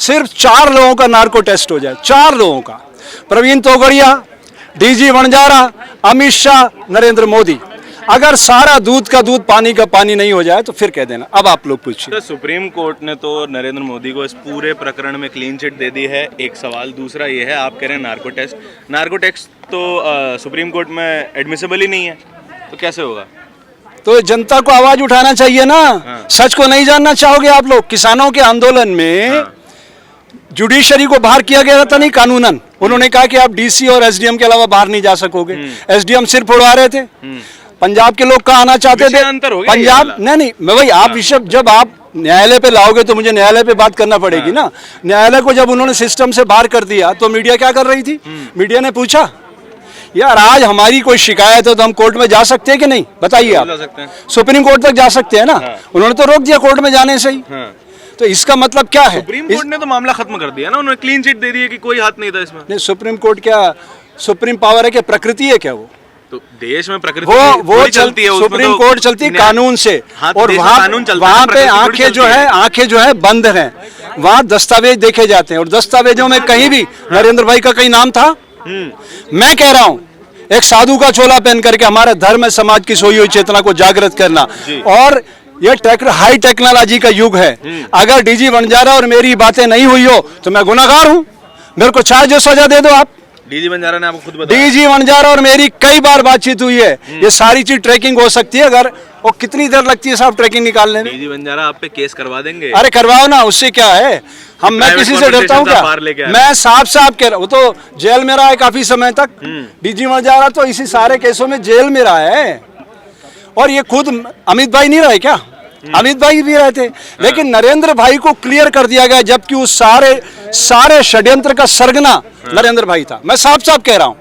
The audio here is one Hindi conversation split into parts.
सिर्फ 4 लोगों का नार्को टेस्ट हो जाए, 4 लोगों का, प्रवीण तोगड़िया, डीजी वनजारा, अमित शाह, नरेंद्र मोदी। अगर सारा दूध का दूध पानी का पानी नहीं हो जाए तो फिर कह देना। अब आप लोग पूछिए। तो सुप्रीम कोर्ट ने तो नरेंद्र मोदी को इस पूरे प्रकरण में क्लीन चिट दे दी है, एक सवाल। दूसरा ये है, आप कह रहे हैं नार्को टेस्ट तो सुप्रीम कोर्ट में एडमिसिबल ही नहीं है, तो कैसे होगा? तो जनता को आवाज उठाना चाहिए ना। हाँ। सच को नहीं जानना चाहोगे आप लोग? किसानों के आंदोलन में हाँ। जुडिशरी को बाहर किया गया था नहीं कानूनन। उन्होंने कहा कि आप डीसी और एसडीएम के अलावा बाहर नहीं जा सकोगे। एसडीएम सिर फोड़वा रहे थे। पंजाब के लोग कहाँ आना चाहते थे? पंजाब नहीं मैं भाई, आप विषय जब आप न्यायालय पे लाओगे तो मुझे न्यायालय पे बात करना पड़ेगी ना। न्यायालय को जब उन्होंने सिस्टम से बाहर कर दिया तो मीडिया क्या कर रही थी? मीडिया ने पूछा यार आज हमारी कोई शिकायत हो तो हम कोर्ट में जा सकते हैं कि नहीं? बताइए आप। सुप्रीम कोर्ट तक जा सकते हैं ना। उन्होंने तो रोक दिया कोर्ट में जाने से ही। तो इसका मतलब क्या है? सुप्रीम कोर्ट ने तो मामला खत्म कर दिया ना, उन्होंने क्लीन चिट दे दी है कि कोई हाथ नहीं था इसमें। नहीं, सुप्रीम कोर्ट क्या सुप्रीम पावर है? क्या प्रकृति है क्या? वो तो देश में प्रकृति वो चलती है, सुप्रीम कोर्ट चलती है कानून से। और वहाँ पे आंखें जो है बंद हैं। वहाँ दस्तावेज देखे जाते हैं और दस्तावेजों में कहीं भी नरेंद्र भाई का कहीं नाम था? मैं कह रहा हूँ एक साधु का चोला पहन करके हमारे धर्म में समाज की सोई हुई चेतना को जागृत करना। और ये हाई टेक्नोलॉजी का युग है। अगर डीजी वनजारा और मेरी बातें नहीं हुई हो तो मैं गुनाहगार हूँ। मेरे को चाहे जो सजा दे दो आप। डीजी वनजारा ने आपको खुद बताया? डीजी वनजारा और मेरी कई बार बातचीत हुई है। ये सारी चीज ट्रैकिंग हो सकती है। अगर वो कितनी देर लगती है साहब ट्रैकिंग निकालने में? डीजी वनजारा आप पे केस करवा देंगे। अरे करवाओ ना, उससे क्या है? मैं किसी से डरता हूँ क्या? मैं साफ कह रहा हूँ। वो तो जेल में रहा है काफी समय तक। डीजी वनजारा तो इसी सारे केसों में जेल में रहा है। और ये खुद अमित भाई नहीं रहे क्या? अमित भाई भी रहे थे। लेकिन नरेंद्र भाई को क्लियर कर दिया गया, जबकि उस सारे षड्यंत्र का सरगना नरेंद्र भाई था। मैं साफ कह रहा हूँ।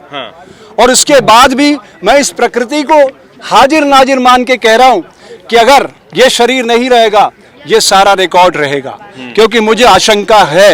और उसके बाद भी मैं इस प्रकृति को हाजिर नाजिर मान के कह रहा हूँ कि अगर ये शरीर नहीं रहेगा ये सारा रिकॉर्ड रहेगा। क्योंकि मुझे आशंका है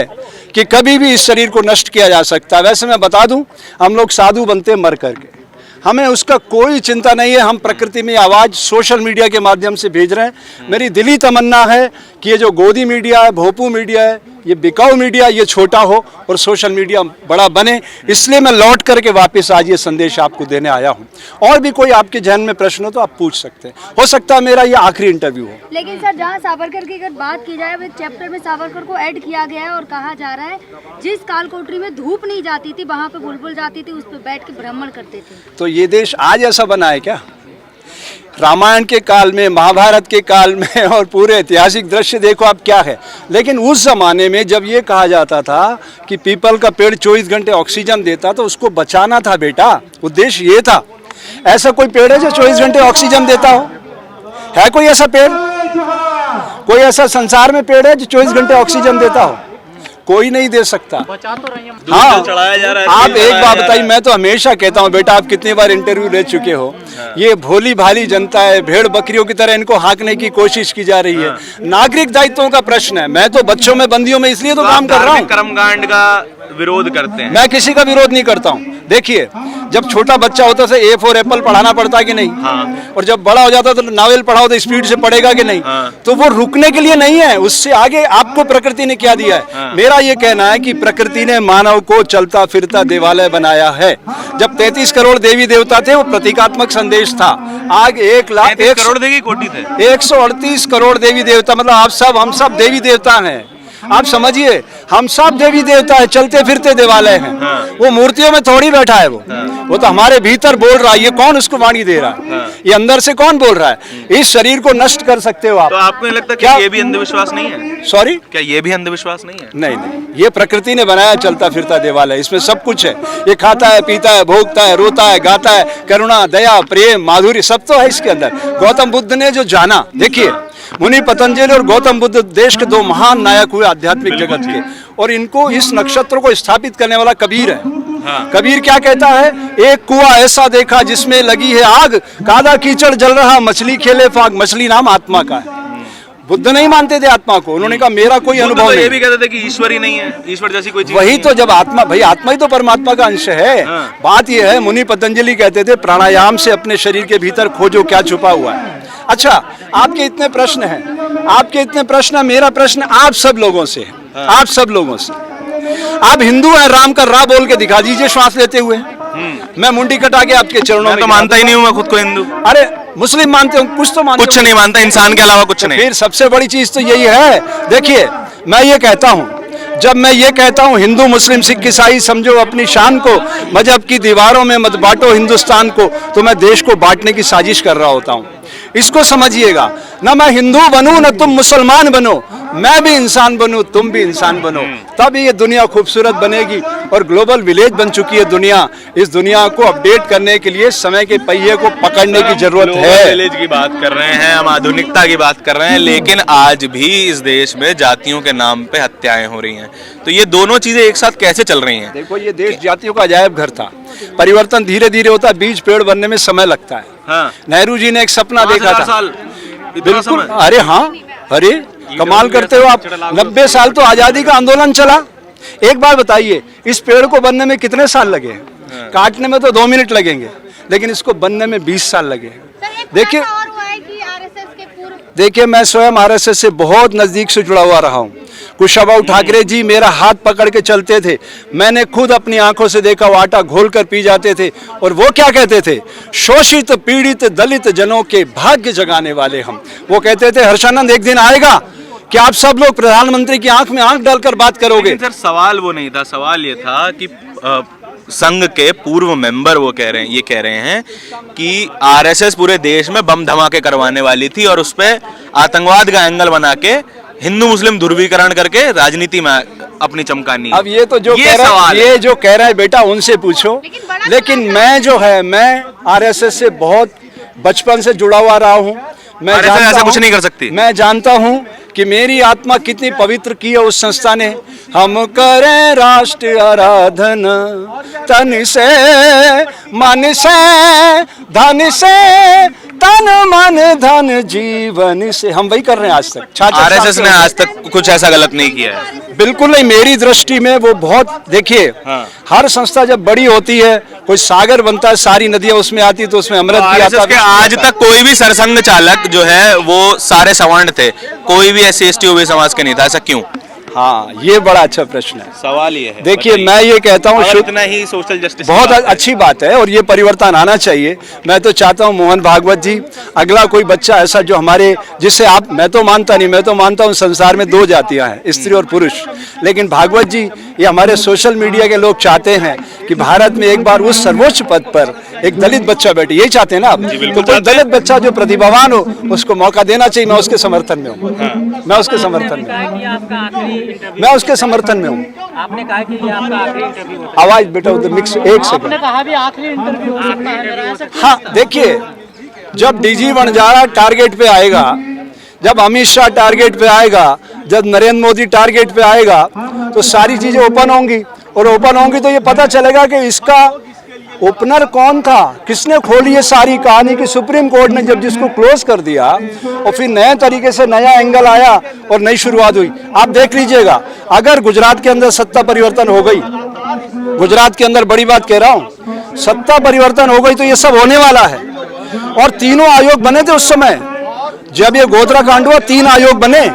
कि कभी भी इस शरीर को नष्ट किया जा सकता है। वैसे मैं बता दूं, हम लोग साधु बनते मर करके, हमें उसका कोई चिंता नहीं है। हम प्रकृति में आवाज़ सोशल मीडिया के माध्यम से भेज रहे हैं। मेरी दिली तमन्ना है कि ये जो गोदी मीडिया है, भोपू मीडिया है, ये बिकाऊ मीडिया, ये छोटा हो और सोशल मीडिया बड़ा बने। इसलिए मैं लौट करके वापस आज ये संदेश आपको देने आया हूँ। और भी कोई आपके जहन में प्रश्न हो तो आप पूछ सकते हैं। हो सकता है मेरा ये आखिरी इंटरव्यू हो। लेकिन सर, जहाँ सावरकर की अगर बात की जाए, चैप्टर में सावरकर को ऐड किया गया है और कहा जा रहा है जिस काल कोठरी में धूप नहीं जाती थी वहाँ पे बुलबुल जाती थी, उस पर बैठ के भ्रमण करते थे। तो ये देश आज ऐसा बना है क्या? रामायण के काल में, महाभारत के काल में और पूरे ऐतिहासिक दृश्य देखो आप क्या है। लेकिन उस जमाने में जब ये कहा जाता था कि पीपल का पेड़ 24 घंटे ऑक्सीजन देता तो उसको बचाना था बेटा, उद्देश्य ये था। ऐसा कोई पेड़ है जो 24 घंटे ऑक्सीजन देता हो? है कोई ऐसा पेड़? कोई ऐसा संसार में पेड़ है जो 24 घंटे ऑक्सीजन देता हो? कोई नहीं दे सकता। हाँ, चढ़ाया जा रहा है। आप एक बात बताइए, मैं तो हमेशा कहता हूँ बेटा, आप कितनी बार इंटरव्यू ले चुके हो, ये भोली भाली जनता है, भेड़ बकरियों की तरह इनको हाँकने की कोशिश की जा रही है। नागरिक दायित्वों का प्रश्न है। मैं तो बच्चों में बंदियों में इसलिए तो काम कर रहा हूँ। कर्मकांड का विरोध करते हैं? मैं किसी का विरोध नहीं करता हूँ। देखिए, जब छोटा बच्चा होता है ए फॉर एप्पल पढ़ाना पड़ता है कि नहीं? और जब बड़ा हो जाता तो नावल पढ़ाओ तो स्पीड से पढ़ेगा कि नहीं? तो वो रुकने के लिए नहीं है, उससे आगे आपको प्रकृति ने क्या दिया है। मेरा ये कहना है कि प्रकृति ने मानव को चलता फिरता देवालय बनाया है। जब 33 करोड़ देवी देवता थे वो प्रतीकात्मक संदेश था। आग 1 लाख 1 करोड़ देवी कोटि थे, 138 करोड़ देवी देवता, मतलब आप सब हम सब देवी देवता हैं। आप समझिए, हम सब देवी देवता है, चलते फिरते देवालय हैं। वो मूर्तियों में थोड़ी बैठा है। वो तो हमारे भीतर बोल रहा है। ये कौन उसको वाणी दे रहा है? ये अंदर से कौन बोल रहा है? इस शरीर को नष्ट कर सकते हो आप। तो आपको नहीं लगता कि ये भी अंधविश्वास नहीं है? सॉरी, क्या ये भी अंधविश्वास नहीं है? नहीं, ये प्रकृति ने बनाया चलता फिरता देवालय। इसमें सब कुछ है। ये खाता है, पीता है, भोगता है, रोता है, गाता है, करुणा, दया, प्रेम, माधुर्य सब तो है इसके अंदर। गौतम बुद्ध ने जो जाना, देखिए मुनि पतंजलि और गौतम बुद्ध देश के 2 महान नायक हुए आध्यात्मिक जगत के, और इनको इस नक्षत्र को स्थापित करने वाला कबीर है। कबीर क्या कहता है? एक कुआं ऐसा देखा जिसमें लगी है आग, कादा कीचड़ जल रहा, मछली खेले फाग। मछली नाम आत्मा का है। बुद्ध नहीं मानते थे आत्मा को। उन्होंने कहा मेरा कोई अनुभव नहीं। ये भी कहते थे कि ईश्वर ही नहीं है, ईश्वर जैसी कोई चीज वही तो, जब आत्मा, भाई आत्मा ही तो परमात्मा का अंश है। बात ये है, मुनि पतंजलि कहते थे प्राणायाम से अपने शरीर के भीतर खोजो क्या छुपा हुआ है। अच्छा, आपके इतने प्रश्न हैं, मेरा प्रश्न आप सब लोगों से है। आप सब लोगों से। आप हिंदू हैं, राम का रा बोल के दिखा दीजिए श्वास लेते हुए। मैं मुंडी कटा के आपके चरणों में तो मानता ही नहीं हूँ मैं खुद को हिंदू। अरे मुस्लिम मानते हो, कुछ तो मानते कुछ नहीं मानता, इंसान के अलावा कुछ नहीं। फिर सबसे बड़ी चीज तो यही है। देखिए मैं ये कहता हूँ, जब मैं ये कहता हूँ हिंदू मुस्लिम सिख ईसाई समझो अपनी शान को, मजहब की दीवारों में मत बांटो हिंदुस्तान को, तो मैं देश को बांटने की साजिश कर रहा होता हूँ। इसको समझिएगा, ना मैं हिंदू बनूं ना तुम मुसलमान बनो, मैं भी इंसान बनूं तुम भी इंसान बनो, तब ये दुनिया खूबसूरत बनेगी। और ग्लोबल विलेज बन चुकी है दुनिया, इस दुनिया को अपडेट करने के लिए समय के पहिए को पकड़ने की जरूरत है। विलेज की बात कर रहे हैं हम, आधुनिकता की बात कर रहे हैं, लेकिन आज भी इस देश में जातियों के नाम पे हत्याएं हो रही हैं। तो ये दोनों चीजें एक साथ कैसे चल रही हैं? देखो ये देश जातियों का अजायब घर था, परिवर्तन धीरे धीरे होता है, बीज पेड़ बनने में समय लगता है। हाँ। नेहरू जी ने एक सपना देखा था। साल, बिल्कुल, अरे हाँ, अरे कमाल करते हो आप। 90 साल तो आजादी का आंदोलन चला। एक बार बताइए, इस पेड़ को बनने में कितने साल लगे? काटने में तो 2 मिनट लगेंगे, लेकिन इसको बनने में 20 साल लगे। देखिए मैं स्वयं आरएसएस से बहुत नजदीक से जुड़ा हुआ रहा हूँ। कुशाभाऊ ठाकरे जी मेरा हाथ पकड़ के चलते थे, मैंने खुद अपनी आंखों से देखा, वो आटा घोल कर पी जाते थे। और वो क्या कहते थे? शोषित पीड़ित दलित जनों के भाग्य जगाने वाले हम। वो कहते थे हर्षानंद एक दिन आएगा कि आप सब लोग प्रधानमंत्री की आंख में आंख डालकर बात करोगे। सर सवाल वो नहीं था, सवाल ये था कि संघ के पूर्व मेंबर वो कह रहे हैं, ये कह रहे हैं कि आरएसएस पूरे देश में बम धमाके करवाने वाली थी और उस पे आतंकवाद का एंगल बना के हिंदू मुस्लिम ध्रुवीकरण करके राजनीति में अपनी चमकानी। अब ये तो जो कह रहा है, ये जो कह रहा है बेटा उनसे पूछो। लेकिन मैं जो है, मैं आरएसएस से बहुत बचपन से जुड़ा हुआ रहा हूँ। मैं ऐसा कुछ नहीं कर सकती। मैं जानता हूँ कि मेरी आत्मा कितनी पवित्र की है उस संस्था ने। हम करें राष्ट्र आराधना तन से मन से धन से, तन मन धन जीवन से। हम वही कर रहे हैं आज तक। आरएसएस ने आज तक कुछ ऐसा गलत नहीं किया है। बिल्कुल नहीं, मेरी दृष्टि में वो बहुत, देखिए हाँ। हर संस्था जब बड़ी होती है, कोई सागर बनता है, सारी नदियां उसमें आती तो उसमें अमृत भी आता है। आज तक कोई भी सरसंघ चालक जो है वो सारे सवर्ण थे, कोई भी SC ST OBC समाज के नहीं था, ऐसा क्यों? हाँ, ये बड़ा अच्छा प्रश्न है। सवाल ये है, देखिए मैं ये कहता हूँ इतना ही सोशल जस्टिस बहुत अच्छी बात है और ये परिवर्तन आना चाहिए। मैं तो चाहता हूँ मोहन भागवत जी, अगला कोई बच्चा ऐसा जो हमारे, जिससे आप, मैं तो मानता नहीं, मैं तो मानता हूँ संसार में 2 जातियाँ हैं, स्त्री और पुरुष, लेकिन भागवत जी ये हमारे सोशल मीडिया के लोग चाहते हैं कि भारत में एक बार उस सर्वोच्च पद पर एक दलित बच्चा बैठे। यही चाहते हैं ना आप? तो कोई दलित बच्चा जो प्रतिभावान हो उसको मौका देना चाहिए। मैं उसके समर्थन में हूँ। मैं उसके समर्थन में हूँ। आपने कहा कि ये आपका आखिरी इंटरव्यू है। आवाज बेटा उधर मिक्स, एक सेकंड। आपने कहा भी आखिरी इंटरव्यू हो सकता है मेरा, ऐसा क्यों? हाँ देखिए, जब DG वनजारा टारगेट पे आएगा, जब अमित शाह टारगेट पे आएगा, जब नरेंद्र मोदी टारगेट पे आएगा, तो सारी चीजें ओपन होंगी। और ओपन होंगी तो ये पता चलेगा कि इसका ओपनर कौन था, किसने खोली ये सारी कहानी की। सुप्रीम कोर्ट ने जब जिसको क्लोज कर दिया और फिर नए तरीके से नया एंगल आया और नई शुरुआत हुई। आप देख लीजिएगा, अगर गुजरात के अंदर सत्ता परिवर्तन हो गई, गुजरात के अंदर बड़ी बात कह रहा हूँ, सत्ता परिवर्तन हो गई तो ये सब होने वाला है। और तीनों आयोग बने थे उस समय जब ये गोधरा कांड हुआ, 3 आयोग बने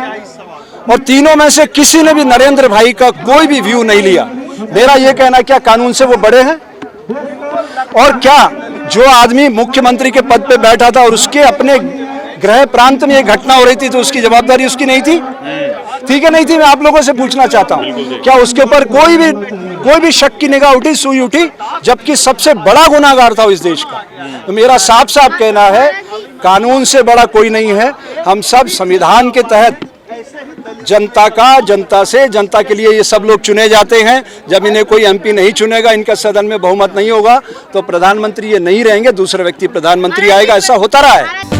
और तीनों में से किसी ने भी नरेंद्र भाई का कोई भी व्यू नहीं लिया। मेरा ये कहना, क्या कानून से वो बड़े हैं? और क्या जो आदमी मुख्यमंत्री के पद पे बैठा था और उसके अपने गृह प्रांत में ये घटना हो रही थी तो उसकी जवाबदारी उसकी नहीं थी? ठीक है, नहीं थी। मैं आप लोगों से पूछना चाहता हूँ, क्या उसके ऊपर कोई भी शक की निगाह उठी, सुई उठी, जबकि सबसे बड़ा गुनाहगार था इस देश का? तो मेरा साफ साफ कहना है, कानून से बड़ा कोई नहीं है। हम सब संविधान के तहत जनता का, जनता से, जनता के लिए ये सब लोग चुने जाते हैं। जब इन्हें कोई MP नहीं चुनेगा, इनका सदन में बहुमत नहीं होगा, तो प्रधानमंत्री ये नहीं रहेंगे, दूसरा व्यक्ति प्रधानमंत्री आएगा। ऐसा होता रहा है।